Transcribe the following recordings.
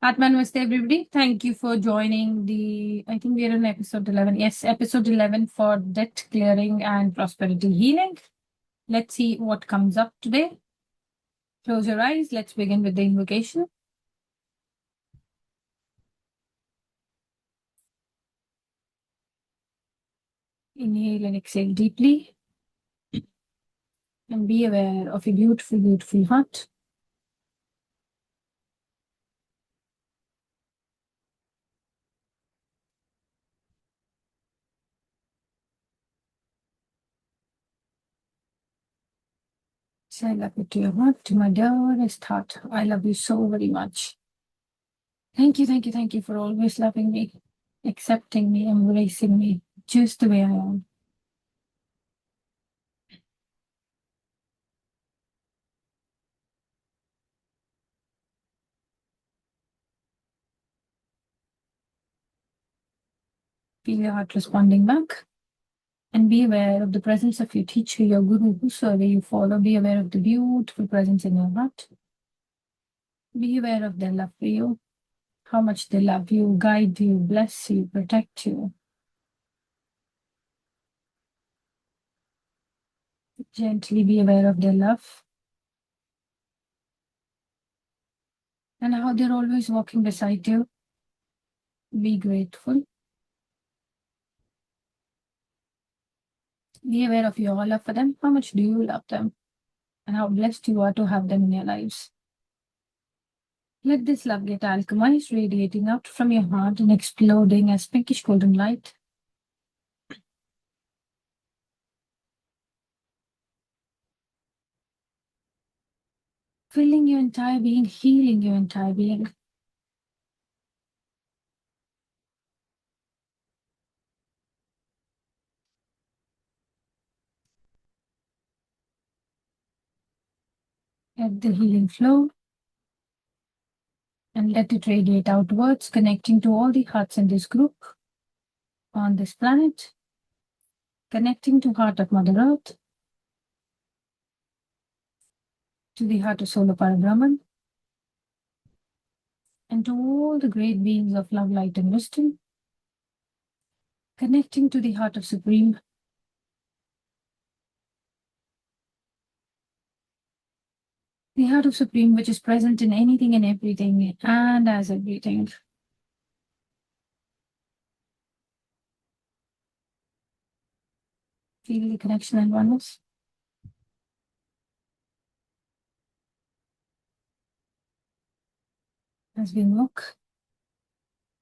Namaste, everybody. Thank you for joining I think we are in episode 11. Yes, episode 11 for debt clearing and prosperity healing. Let's see what comes up today. Close your eyes. Let's begin with the invocation. Inhale and exhale deeply. And be aware of a beautiful, beautiful heart. Say, I love you to your heart, to my dearest heart. I love you so very much. Thank you, thank you, thank you for always loving me, accepting me, embracing me, just the way I am. Feel your heart responding back. And be aware of the presence of your teacher, your guru, whosoever you follow. Be aware of the beautiful presence in your heart. Be aware of their love for you, how much they love you, guide you, bless you, protect you. Gently be aware of their love and how they're always walking beside you. Be grateful. Be aware of your love for them. How much do you love them? And how blessed you are to have them in your lives. Let this love get alchemized, radiating out from your heart and exploding as pinkish golden light. Filling your entire being, healing your entire being. Let the healing flow and let it radiate outwards, connecting to all the hearts in this group on this planet, connecting to heart of Mother Earth, to the heart of Solar Parabrahman, and to all the great beings of love, light, and wisdom, connecting to the heart of Supreme, the heart of Supreme, which is present in anything and everything and as everything. Feel the connection and oneness. As we look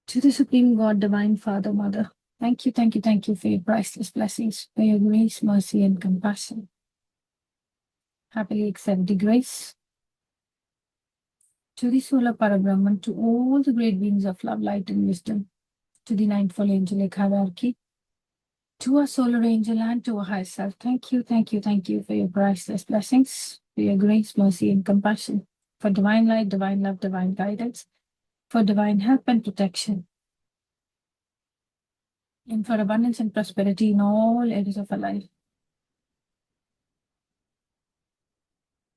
to the Supreme God, Divine Father, Mother, thank you, thank you, thank you for your priceless blessings, for your grace, mercy, and compassion. Happily accept the grace. To the Solar Parabrahman, to all the great beings of love, light, and wisdom, to the Ninthfold Angelic Hierarchy, to our Solar Angel, and to our Higher Self. Thank you, thank you, thank you for your priceless blessings, for your grace, mercy, and compassion, for divine light, divine love, divine guidance, for divine help and protection, and for abundance and prosperity in all areas of our life.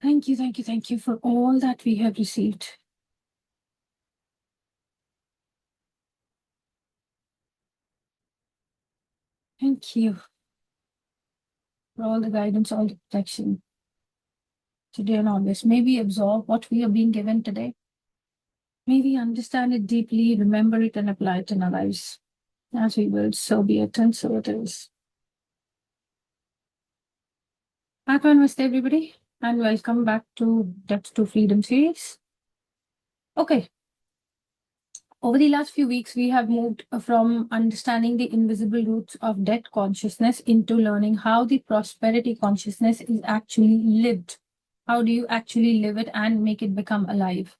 Thank you, thank you, thank you for all that we have received. Thank you for all the guidance, all the protection today and always. May we absorb what we are being given today. May we understand it deeply, remember it, and apply it in our lives. As we will, so be it, and so it is. Namaste, everybody, and welcome back to Debt to Freedom series. Okay. Over the last few weeks, we have moved from understanding the invisible roots of debt consciousness into learning how the prosperity consciousness is actually lived. How do you actually live it and make it become alive?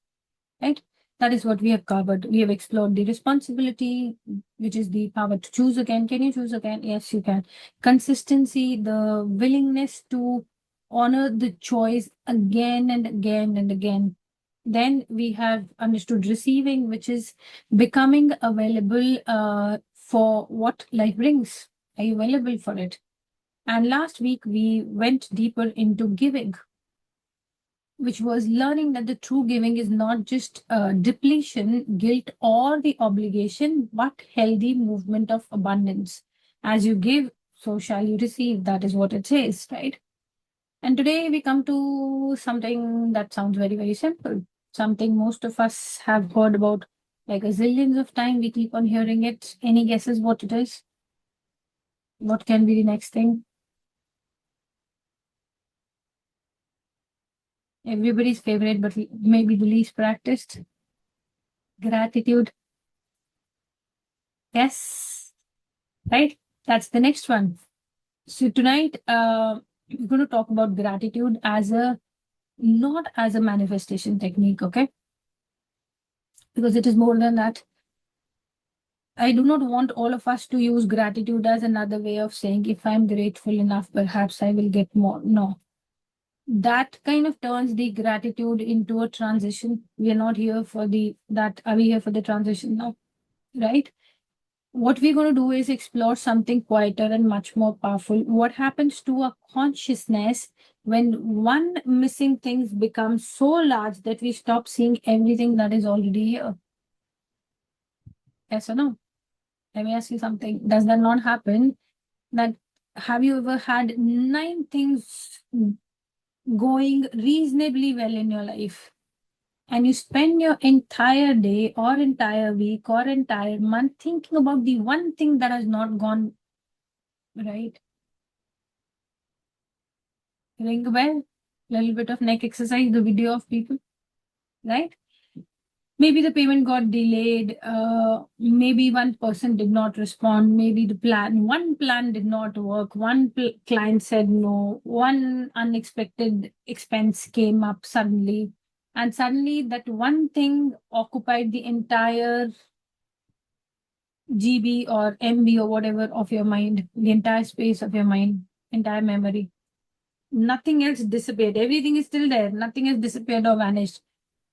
Right? That is what we have covered. We have explored the responsibility, which is the power to choose again. Can you choose again? Yes, you can. Consistency, the willingness to honor the choice again and again and again. Then we have understood receiving, which is becoming available for what life brings. Are you available for it? And last week, we went deeper into giving. which was learning that the true giving is not just depletion, guilt, or the obligation, but healthy movement of abundance. As you give, so shall you receive. That is what it says, right? And today we come to something that sounds very, very simple. Something most of us have heard about like a zillions of time. We keep on hearing it. Any guesses what it is? What can be the next thing? Everybody's favorite, but maybe the least practiced. Gratitude. Yes, right? That's the next one. So tonight, we're going to talk about gratitude as a not as a manifestation technique, okay? Because it is more than that. I do not want all of us to use gratitude as another way of saying, if I'm grateful enough, perhaps I will get more. No, that kind of turns the gratitude into a transition. We are not here for the that. Are we here for the transition now? Right? What we're going to do is explore something quieter and much more powerful. What happens to a consciousness when one missing thing becomes so large that we stop seeing everything that is already here? Yes or no? Let me ask you something. Does that not happen? That have you ever had 9 things going reasonably well in your life, and you spend your entire day or entire week or entire month thinking about the one thing that has not gone right? Ring a bell, little bit of neck exercise, the video of people, right? Maybe the payment got delayed. Maybe one person did not respond. Maybe one plan did not work. One client said no. One unexpected expense came up suddenly. And suddenly that one thing occupied the entire GB or MB or whatever of your mind, the entire space of your mind, entire memory. Nothing else disappeared. Everything is still there. Nothing has disappeared or vanished.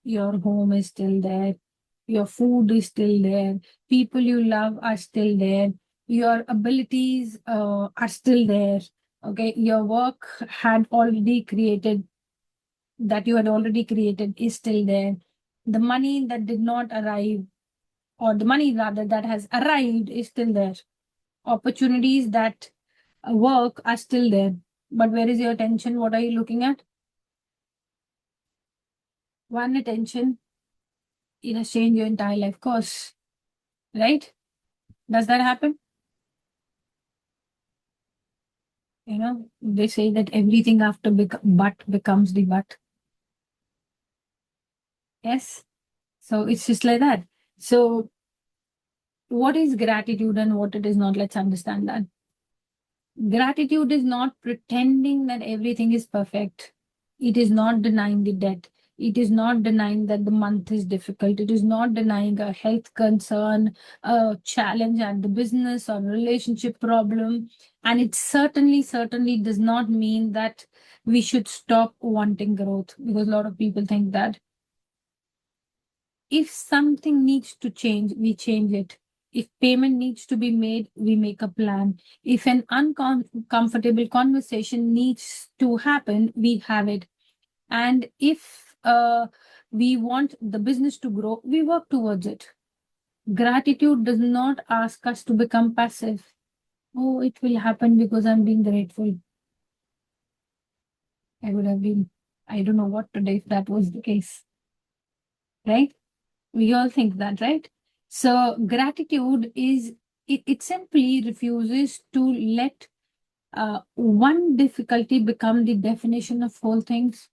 Your home is still there. Your food is still there. People you love are still there. Your abilities are still there. Okay. Your work had already created, that you had already created, is still there. The money that did not arrive, or the money rather that has arrived, is still there. Opportunities that work are still there. But where is your attention? What are you looking at? One attention, it has changed your entire life course, right? Does that happen? They say that everything after but becomes the but. Yes. So it's just like that. So what is gratitude and what it is not? Let's understand that. Gratitude is not pretending that everything is perfect. It is not denying the debt. It is not denying that the month is difficult. It is not denying a health concern, a challenge at the business or relationship problem. And it certainly does not mean that we should stop wanting growth, because a lot of people think that if something needs to change, we change it. If payment needs to be made, we make a plan. If an uncomfortable conversation needs to happen, we have it. And if we want the business to grow, we work towards it. Gratitude does not ask us to become passive. Oh, it will happen because I'm being grateful. I would have been, I don't know what today if that was the case, right? We all think that, right? So gratitude is, it simply refuses to let one difficulty become the definition of whole things.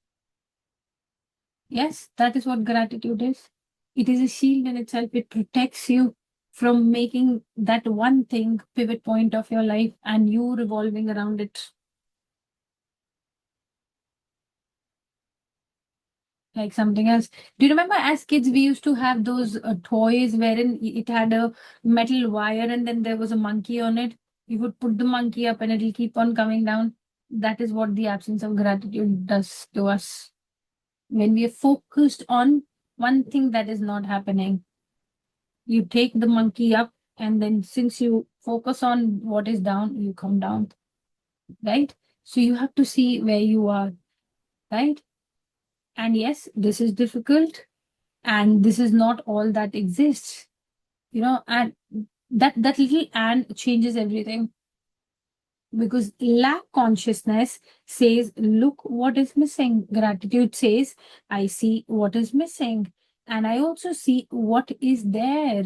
Yes, that is what gratitude is. It is a shield in itself. It protects you from making that one thing pivot point of your life and you revolving around it. Like something else. Do you remember as kids we used to have those toys wherein it had a metal wire and then there was a monkey on it? You would put the monkey up and it'll keep on coming down. That is what the absence of gratitude does to us. When we are focused on one thing that is not happening, you take the monkey up, and then since you focus on what is down, you come down, right? So you have to see where you are, right? And yes, this is difficult, and this is not all that exists, and that little and changes everything, because lack consciousness says, look what is missing. Gratitude says, I see what is missing, and I also see what is there.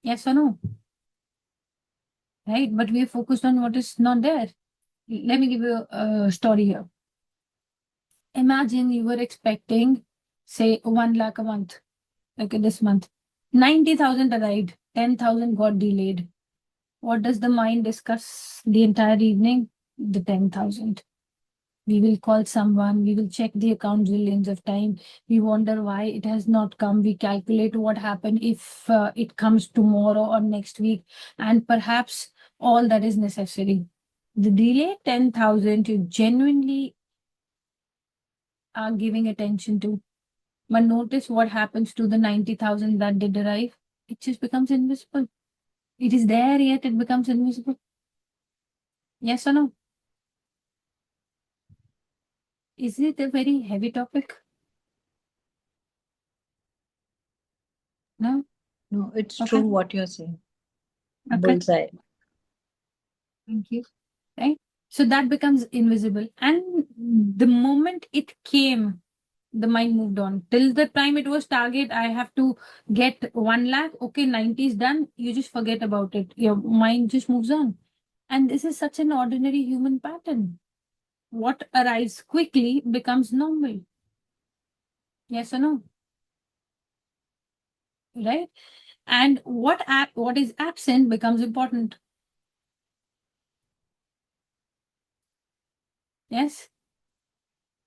Yes or no? Right? But we are focused on what is not there. Let me give you a story here. Imagine you were expecting, say, 1 lakh a month. Okay, this month. 90,000 arrived, 10,000 got delayed. What does the mind discuss the entire evening? The 10,000. We will call someone, we will check the account zillions of time. We wonder why it has not come. We calculate what happened if it comes tomorrow or next week, and perhaps all that is necessary. The delay 10,000 you genuinely are giving attention to. But notice what happens to the 90,000 that did arrive. It just becomes invisible. It is there, yet it becomes invisible. Yes or no? Is it a very heavy topic? No? No, it's Okay. true what you're saying. Okay. Bullseye. Thank you. Right? So that becomes invisible. And the moment it came, the mind moved on. Till the time it was target, I have to get 1 lakh. Okay, 90 is done. You just forget about it. Your mind just moves on. And this is such an ordinary human pattern. What arrives quickly becomes normal. Yes or no? Right? And what is absent becomes important. Yes?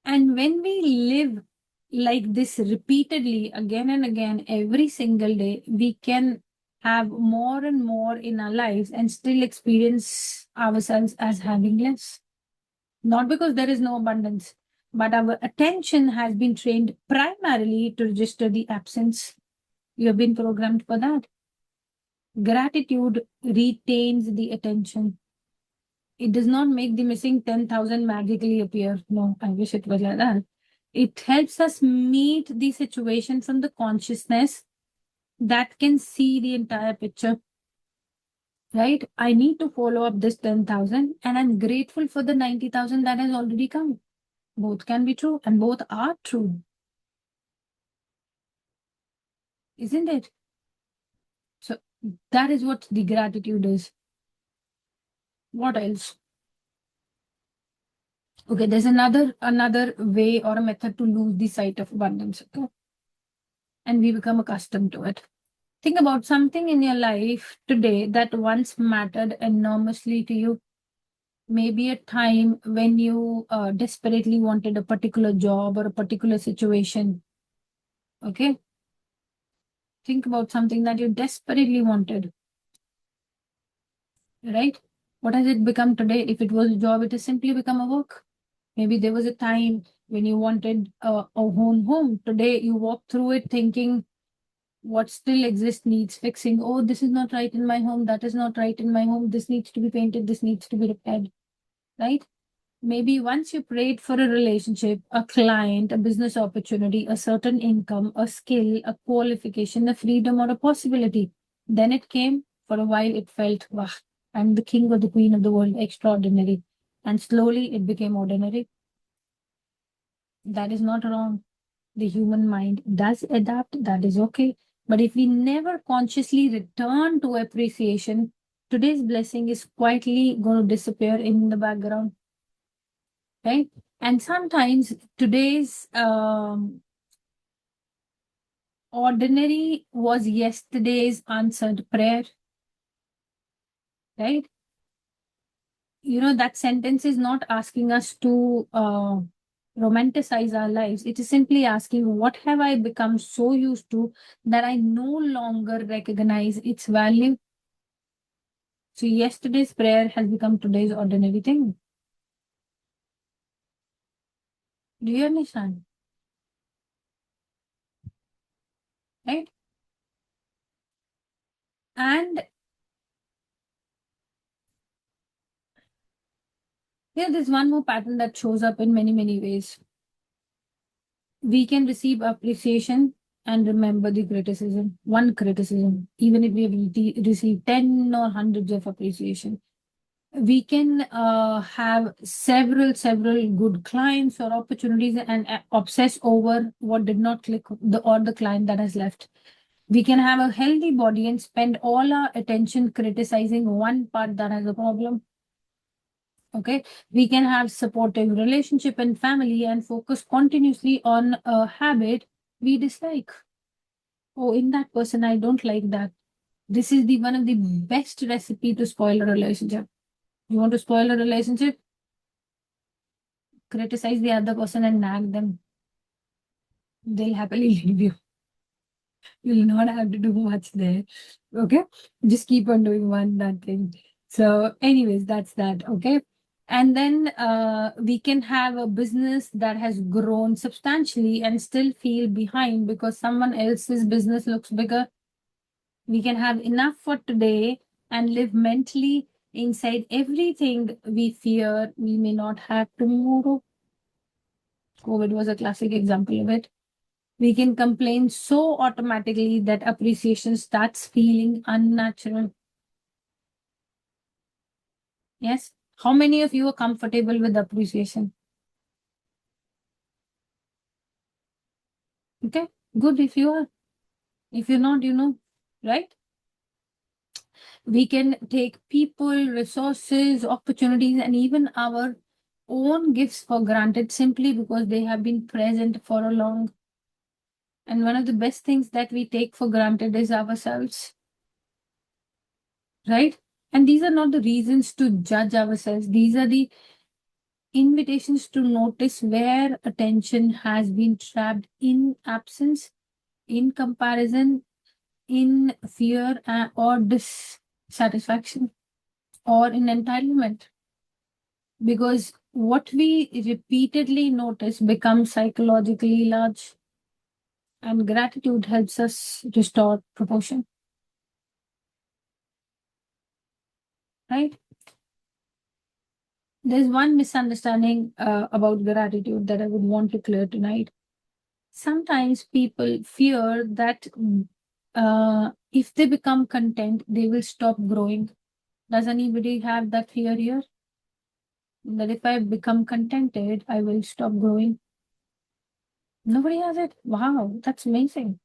And when we live like this repeatedly again and again every single day, we can have more and more in our lives and still experience ourselves as having less. Not because there is no abundance, but our attention has been trained primarily to register the absence. You have been programmed for that. Gratitude retains the attention. It does not make the missing 10,000 magically appear. No, I wish it was like that. It helps us meet the situation from the consciousness that can see the entire picture, right? I need to follow up this 10,000, and I'm grateful for the 90,000 that has already come. Both can be true, and both are true, isn't it? So that is what the gratitude is. What else? Okay, there's another way or a method to lose the sight of abundance. Okay, and we become accustomed to it. Think about something in your life today that once mattered enormously to you. Maybe a time when you desperately wanted a particular job or a particular situation. Okay. Think about something that you desperately wanted, right? What has it become today? If it was a job, it has simply become a work. Maybe there was a time when you wanted a home. Today, you walk through it thinking, what still exists needs fixing. Oh, this is not right in my home. That is not right in my home. This needs to be painted. This needs to be repaired. Right? Maybe once you prayed for a relationship, a client, a business opportunity, a certain income, a skill, a qualification, a freedom, or a possibility. Then it came. For a while, it felt, wow, I'm the king or the queen of the world, extraordinary. And slowly it became ordinary. That is not wrong. The human mind does adapt, that is okay. But if we never consciously return to appreciation, today's blessing is quietly going to disappear in the background, right? And sometimes today's ordinary was yesterday's answered prayer, right? That sentence is not asking us to romanticize our lives. It is simply asking, what have I become so used to that I no longer recognize its value? So yesterday's prayer has become today's ordinary thing. Do you understand? Right? And, 'Yes, There's one more pattern that shows up in many, many ways. We can receive appreciation and remember the criticism, one criticism, even if we have received 10 or hundreds of appreciation. We can have several good clients or opportunities and obsess over what did not click or the client that has left. We can have a healthy body and spend all our attention criticizing one part that has a problem. Okay, we can have supportive relationship and family and focus continuously on a habit we dislike. Oh, in that person, I don't like that. This is the one of the best recipe to spoil a relationship. You want to spoil a relationship? Criticize the other person and nag them. They'll happily leave you. You'll not have to do much there. Okay, just keep on doing that thing. So, anyways, that's that. Okay. And then we can have a business that has grown substantially and still feel behind because someone else's business looks bigger. We can have enough for today and live mentally inside everything we fear we may not have tomorrow. COVID was a classic example of it. We can complain so automatically that appreciation starts feeling unnatural. Yes? How many of you are comfortable with appreciation? Okay, good if you are. If you're not, right? We can take people, resources, opportunities, and even our own gifts for granted simply because they have been present for a long. And one of the best things that we take for granted is ourselves, right? And these are not the reasons to judge ourselves. These are the invitations to notice where attention has been trapped in absence, in comparison, in fear or dissatisfaction, or in entitlement. Because what we repeatedly notice becomes psychologically large, and gratitude helps us restore proportion. Right? There's one misunderstanding about gratitude that I would want to clear tonight. Sometimes people fear that if they become content, they will stop growing. Does anybody have that fear here? That if I become contented, I will stop growing? Nobody has it. Wow, that's amazing.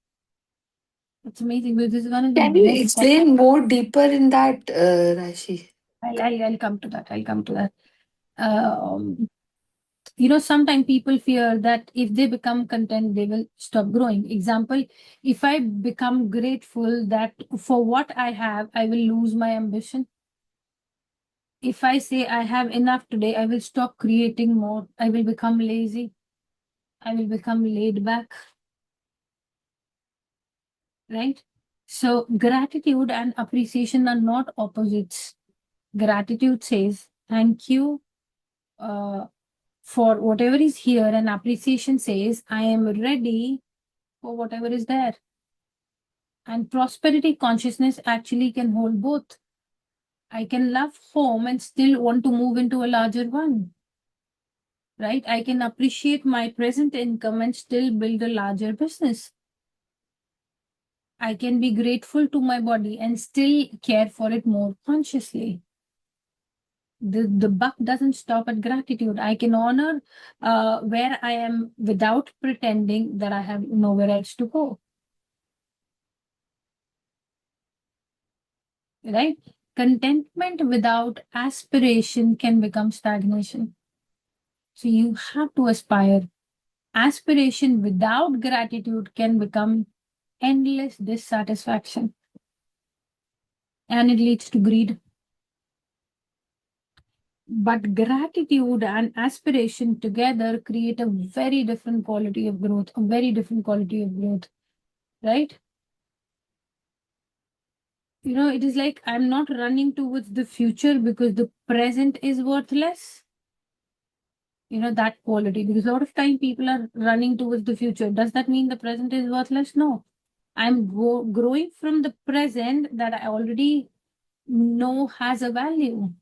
That's amazing. This is one of the Can you most. explain more deeper in that, Rashi? I'll come to that. I'll come to that. Um, sometimes people fear that if they become content, they will stop growing. Example, if I become grateful that for what I have, I will lose my ambition. If I say I have enough today, I will stop creating more. I will become lazy. I will become laid back. Right? So, gratitude and appreciation are not opposites. Gratitude says, thank you for whatever is here, and appreciation says, I am ready for whatever is there. And prosperity consciousness actually can hold both. I can love home and still want to move into a larger one. Right? I can appreciate my present income and still build a larger business. I can be grateful to my body and still care for it more consciously. The buck doesn't stop at gratitude. I can honor where I am without pretending that I have nowhere else to go. Right? Contentment without aspiration can become stagnation. So you have to aspire. Aspiration without gratitude can become endless dissatisfaction, and it leads to greed. But gratitude and aspiration together create a very different quality of growth, a very different quality of growth, right? It is like I'm not running towards the future because the present is worthless. That quality. Because a lot of time people are running towards the future. Does that mean the present is worthless? No. I'm growing from the present that I already know has a value.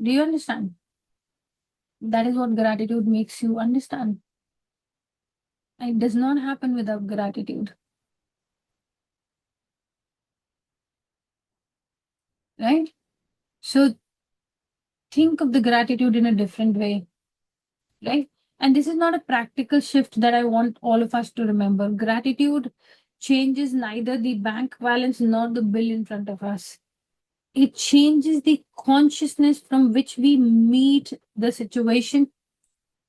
Do you understand? That is what gratitude makes you understand. It does not happen without gratitude, right? So think of the gratitude in a different way, right? And this is not a practical shift that I want all of us to remember. Gratitude changes neither the bank balance nor the bill in front of us. It changes the consciousness from which we meet the situation.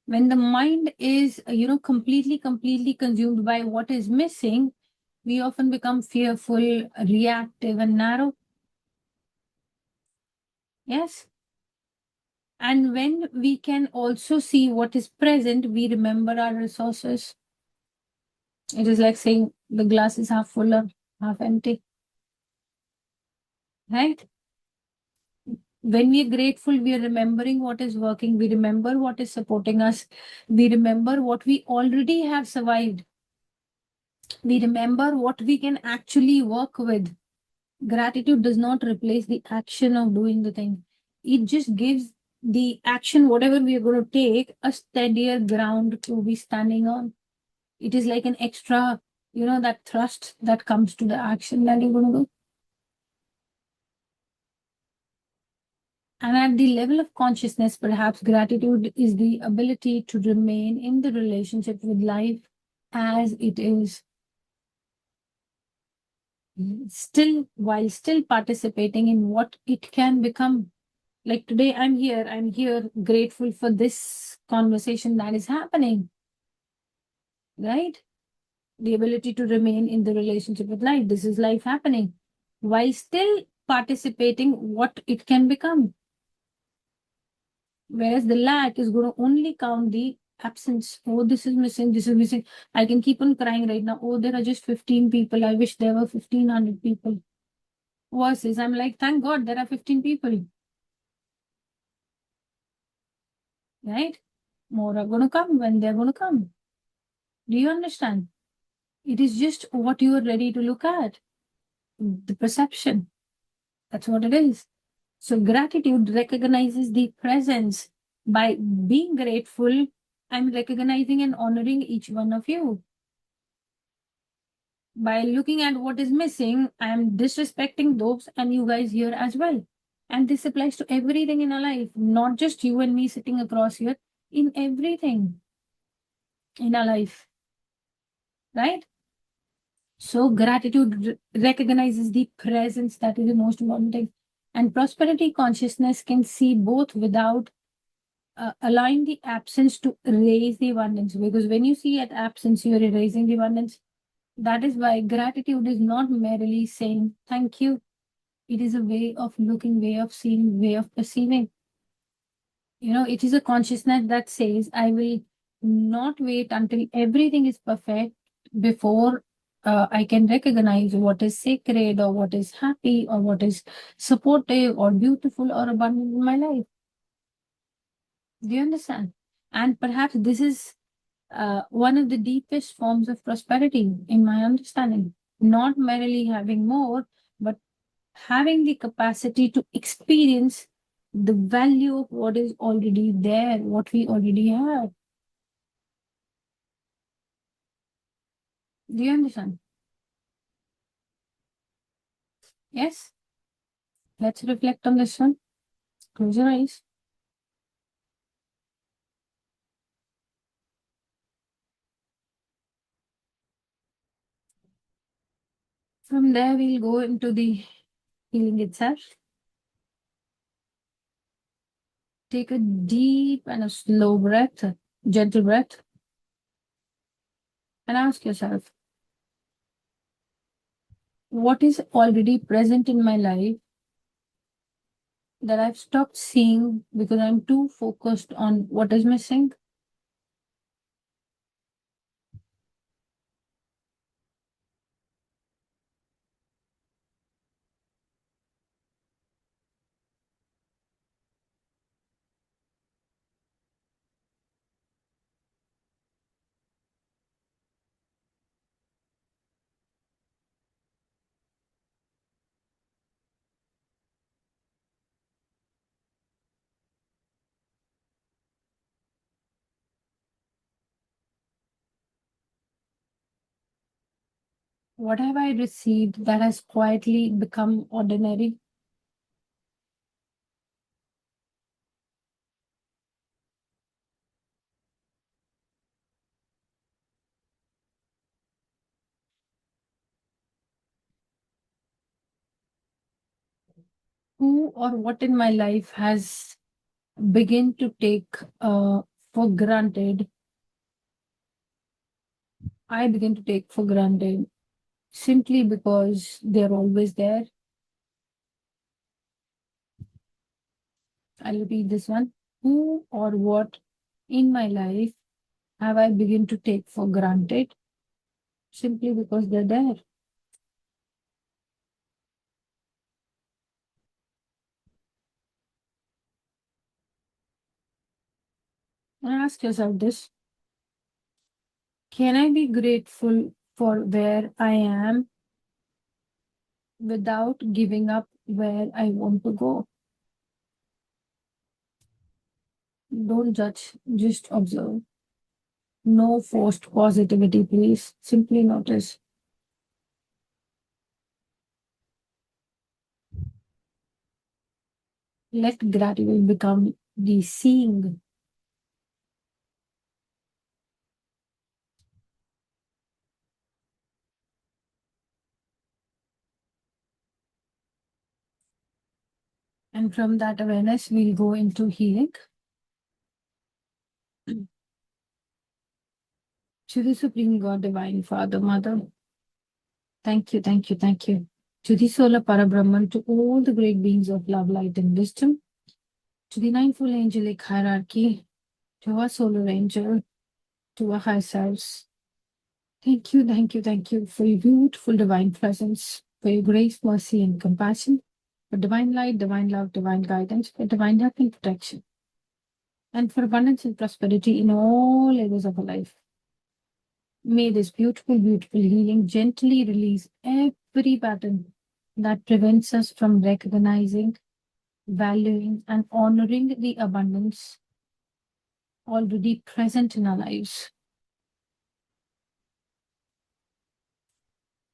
When the mind is, completely consumed by what is missing, we often become fearful, reactive, and narrow. Yes. And when we can also see what is present, we remember our resources. It is like saying the glass is half full or half empty, right? When we are grateful, we are remembering what is working, we remember what is supporting us, we remember what we already have survived, we remember what we can actually work with. Gratitude does not replace the action of doing the thing, it just gives the action, whatever we are going to take, a steadier ground to be standing on. It is like an extra, that thrust that comes to the action that you're going to do. And at the level of consciousness, perhaps gratitude is the ability to remain in the relationship with life as it is, still while still participating in what it can become. Like today, I'm here grateful for this conversation that is happening, right? The ability to remain in the relationship with life. This is life happening while still participating what it can become. Whereas the lack is going to only count the absence. Oh, this is missing, this is missing. I can keep on crying right now. Oh, there are just 15 people. I wish there were 1,500 people. Versus, I'm like, thank God there are 15 people, right? More are going to come when they're going to come. Do you understand? It is just what you are ready to look at, the perception. That's what it is. So, gratitude recognizes the presence. By being grateful, I'm recognizing and honoring each one of you. By looking at what is missing, I'm disrespecting those and you guys here as well. And this applies to everything in our life, not just you and me sitting across here, in everything in our life, right? So, gratitude recognizes the presence, that is the most important thing. And prosperity consciousness can see both without allowing the absence to erase the abundance. Because when you see at absence, you're erasing the abundance. That is why gratitude is not merely saying thank you. It is a way of looking, way of seeing, way of perceiving. It is a consciousness that says, I will not wait until everything is perfect before I can recognize what is sacred or what is happy or what is supportive or beautiful or abundant in my life. Do you understand? And perhaps this is one of the deepest forms of prosperity, in my understanding. Not merely having more, but having the capacity to experience the value of what is already there, what we already have. Do you understand? Yes? Let's reflect on this one. Close your eyes. From there, we'll go into the healing itself. Take a deep and a slow breath, a gentle breath, and ask yourself, what is already present in my life that I've stopped seeing because I'm too focused on what is missing? What have I received that has quietly become ordinary? Who or what in my life has begun to take for granted? I begin to take for granted simply because they're always there. I'll repeat this one. Who or what in my life have I begun to take for granted simply because they're there? And ask yourself this. Can I be grateful for where I am without giving up where I want to go? Don't judge, just observe. No forced positivity, please. Simply notice. Let gratitude become the seeing. And from that awareness, we'll go into healing. To the Supreme God, Divine Father, Mother, thank you, thank you, thank you. To the Solar Parabrahman, to all the great beings of love, light, and wisdom, to the ninefold angelic hierarchy, to our solar angel, to our high selves. Thank you, thank you, thank you for your beautiful divine presence, for your grace, mercy, and compassion, for divine light, divine love, divine guidance, for divine help and protection, and for abundance and prosperity in all areas of our life. May this beautiful, beautiful healing gently release every pattern that prevents us from recognizing, valuing, and honoring the abundance already present in our lives.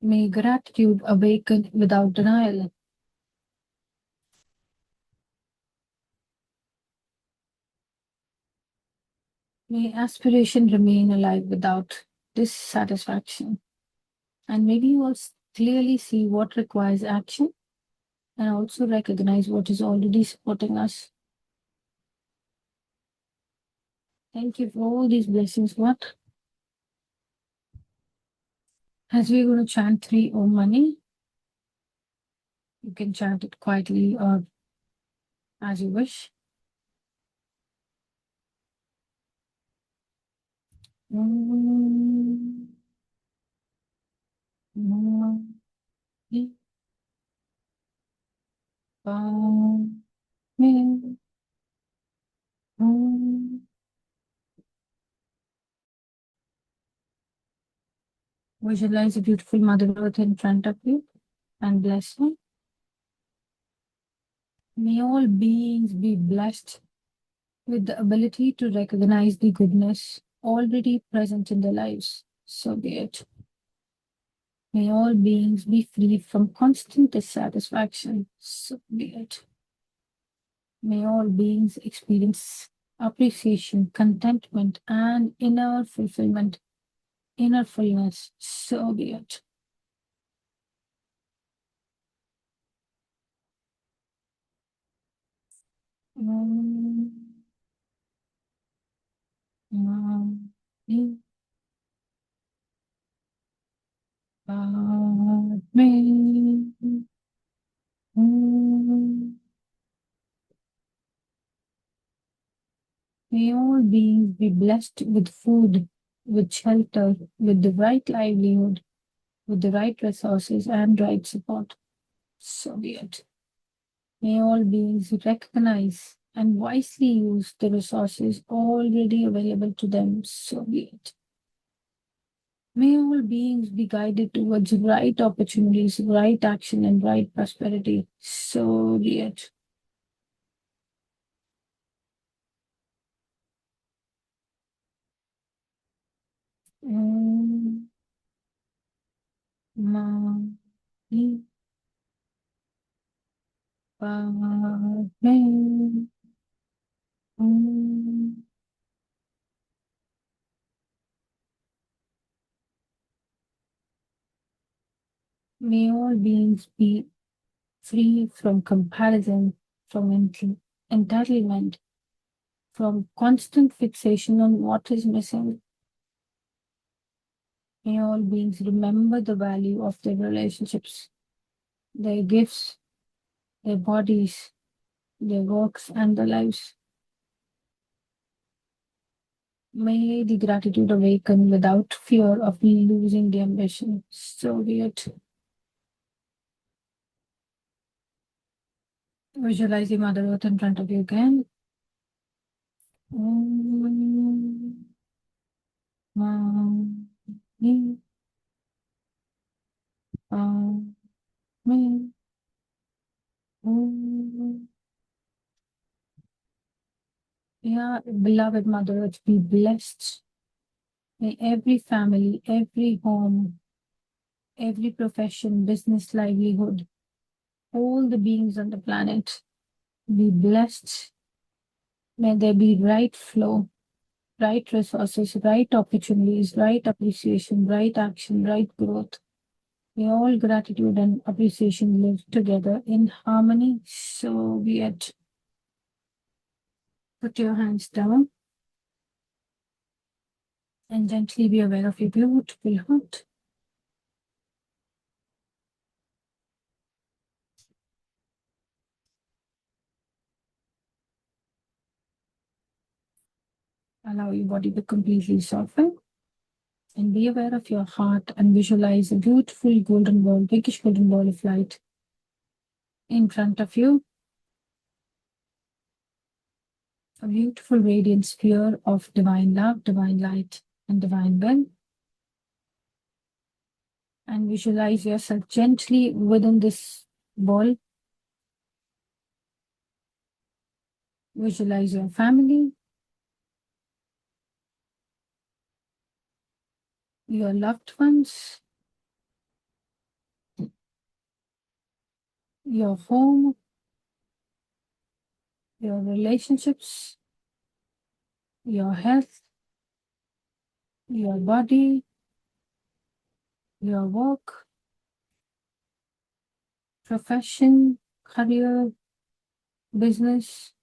May gratitude awaken without denial. May aspiration remain alive without dissatisfaction. And maybe you will clearly see what requires action and also recognize what is already supporting us. Thank you for all these blessings. What? As we're going to chant 3 Om Mani, you can chant it quietly or as you wish. Om Mani Padme Hum. Visualize a beautiful Mother Earth in front of you and bless her. May all beings be blessed with the ability to recognize the goodness already present in their lives. So be it. May all beings be free from constant dissatisfaction. So be it. May all beings experience appreciation, contentment, and inner fulfillment, inner fullness. So be it. Om Mani Padme Hum. May all beings be blessed with food, with shelter, with the right livelihood, with the right resources and right support. So be it. May all beings recognize and wisely use the resources already available to them. So be it. May all beings be guided towards right opportunities, right action, and right prosperity. So be it. Om May all beings be free from comparison, from entitlement, from constant fixation on what is missing. May all beings remember the value of their relationships, their gifts, their bodies, their works, and their lives. May the gratitude awaken without fear of losing the ambition. So be it. Visualize the Mother Earth in front of you again. Yeah, beloved Mother Earth, be blessed. May every family, every home, every profession, business, livelihood, all the beings on the planet be blessed. May there be right flow, right resources, right opportunities, right appreciation, right action, right growth. May all gratitude and appreciation live together in harmony. So be it. Put your hands down and gently be aware of your beautiful heart. Allow your body to completely soften and be aware of your heart and visualize a beautiful golden ball, pinkish golden ball of light in front of you. A beautiful radiant sphere of divine love, divine light, and divine will. And visualize yourself gently within this ball. Visualize your family, your loved ones, your home, your relationships, your health, your body, your work, profession, career, business,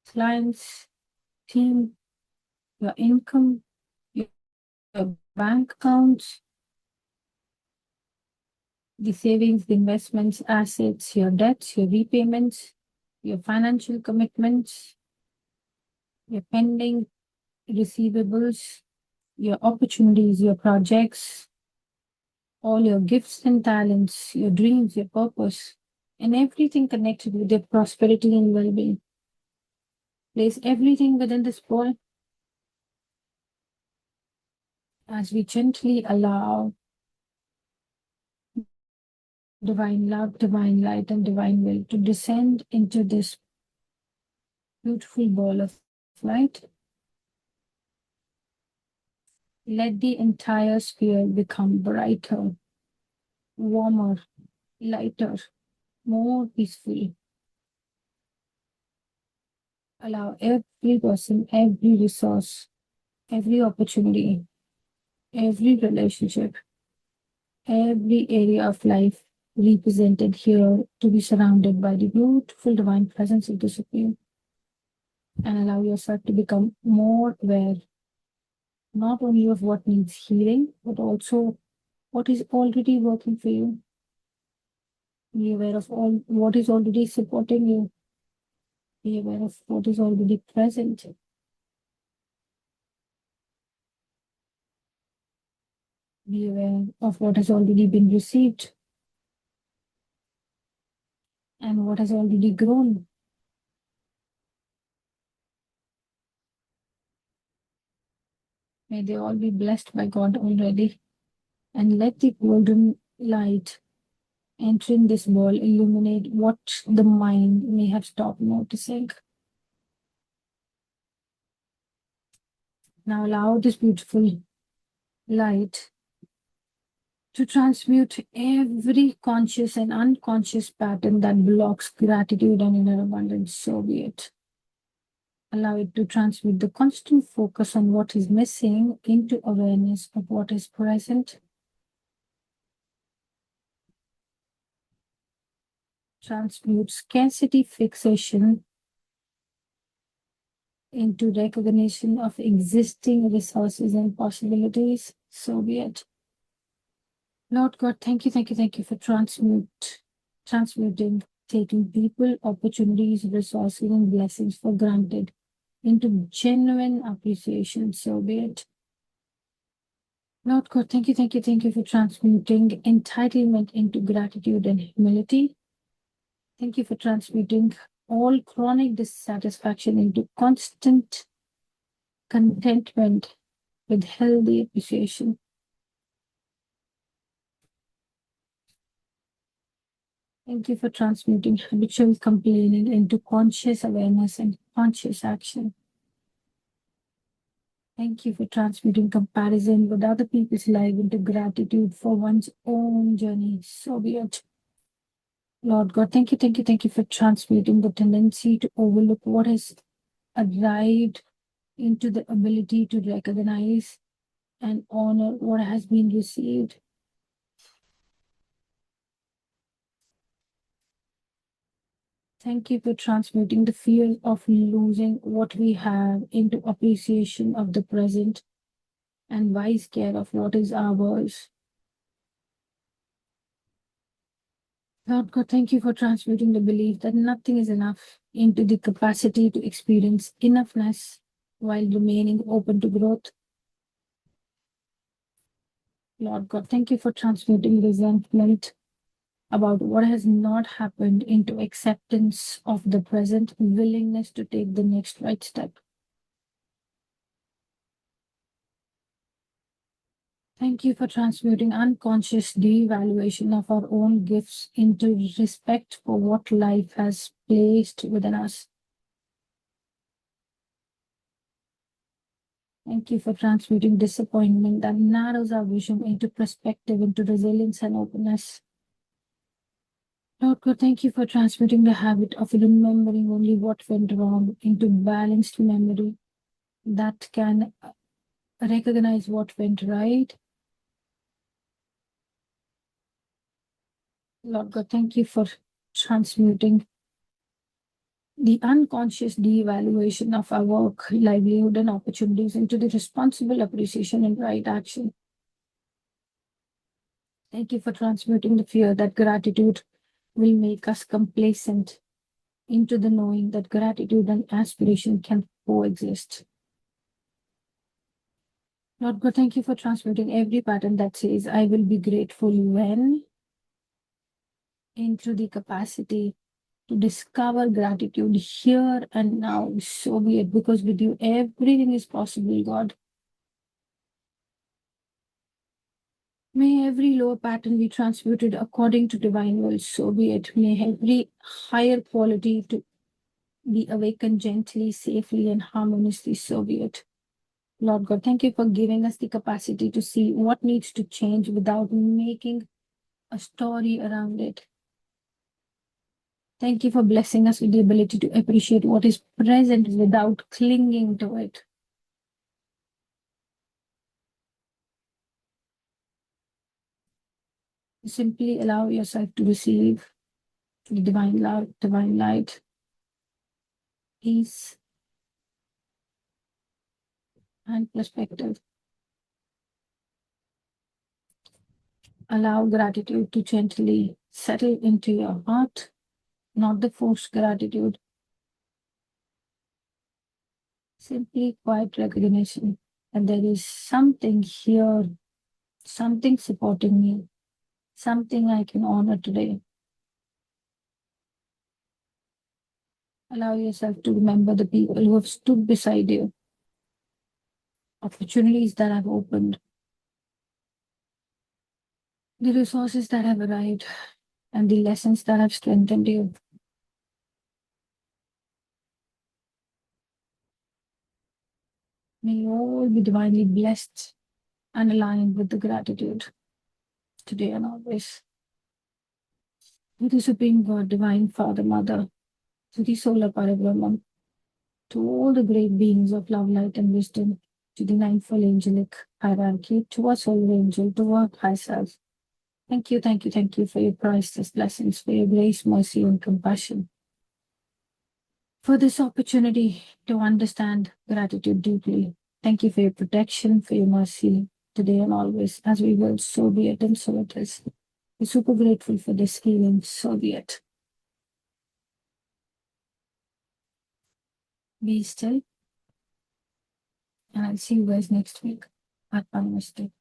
clients, team, your income, your bank accounts, the savings, the investments, assets, your debts, your repayments, your financial commitments, your pending receivables, your opportunities, your projects, all your gifts and talents, your dreams, your purpose, and everything connected with your prosperity and well-being. Place everything within this ball as we gently allow divine love, divine light, and divine will to descend into this beautiful ball of light. Let the entire sphere become brighter, warmer, lighter, more peaceful. Allow every person, every resource, every opportunity, every relationship, every area of life represented here to be surrounded by the beautiful divine presence of the Supreme. And allow yourself to become more aware, not only of what needs healing, but also what is already working for you. Be aware of all what is already supporting you. Be aware of what is already present. Be aware of what has already been received and what has already grown. May they all be blessed by God already. And let the golden light entering this ball illuminate what the mind may have stopped noticing. Now allow this beautiful light to transmute every conscious and unconscious pattern that blocks gratitude and inner abundance. So be it. Allow it to transmute the constant focus on what is missing into awareness of what is present. Transmute scarcity fixation into recognition of existing resources and possibilities. So be it. Lord God, thank you for transmuting, taking people, opportunities, resources, and blessings for granted into genuine appreciation. So be it. Lord God, thank you for transmuting entitlement into gratitude and humility. Thank you for transmuting all chronic dissatisfaction into constant contentment with healthy appreciation. Thank you for transmuting habitual complaining into conscious awareness and conscious action. Thank you for transmuting comparison with other people's life into gratitude for one's own journey. So be it. Lord God, thank you for transmuting the tendency to overlook what has arrived into the ability to recognize and honor what has been received. Thank you for transmuting the fear of losing what we have into appreciation of the present and wise care of what is ours. Lord God, thank you for transmuting the belief that nothing is enough into the capacity to experience enoughness while remaining open to growth. Lord God, thank you for transmuting resentment about what has not happened into acceptance of the present, willingness to take the next right step. Thank you for transmuting unconscious devaluation of our own gifts into respect for what life has placed within us. Thank you for transmuting disappointment that narrows our vision into perspective, into resilience and openness. Lord God, thank you for transmuting the habit of remembering only what went wrong into balanced memory that can recognize what went right. Lord God, thank you for transmuting the unconscious devaluation of our work, livelihood, and opportunities into the responsible appreciation and right action. Thank you for transmuting the fear that gratitude will make us complacent into the knowing that gratitude and aspiration can coexist. Lord God, thank you for transmuting every pattern that says, I will be grateful when, into the capacity to discover gratitude here and now. So be it, because with you, everything is possible, God. May every lower pattern be transmuted according to divine will. So be it. May every higher quality to be awakened gently, safely, and harmoniously. So be it. Lord God, thank you for giving us the capacity to see what needs to change without making a story around it. Thank you for blessing us with the ability to appreciate what is present without clinging to it. Simply allow yourself to receive the divine love, divine light, peace, and perspective. Allow gratitude to gently settle into your heart, not the forced gratitude. Simply quiet recognition that there is something here, something supporting me, something I can honor today. Allow yourself to remember the people who have stood beside you, opportunities that have opened, the resources that have arrived, and the lessons that have strengthened you. May you all be divinely blessed and aligned with the gratitude. today and always. To the Supreme God, Divine Father, Mother, to the Solar Parabrahman, to all the great beings of love, light, and wisdom, to the ninefold angelic hierarchy, to our soul angel, to our high self. Thank you, thank you, thank you for your priceless blessings, for your grace, mercy, and compassion. For this opportunity to understand gratitude deeply. Thank you for your protection, for your mercy, today and always. As we will, so be it, and so it is. We're super grateful for this healing, so be it. Be still, and I'll see you guys next week. AdvaitaOneness.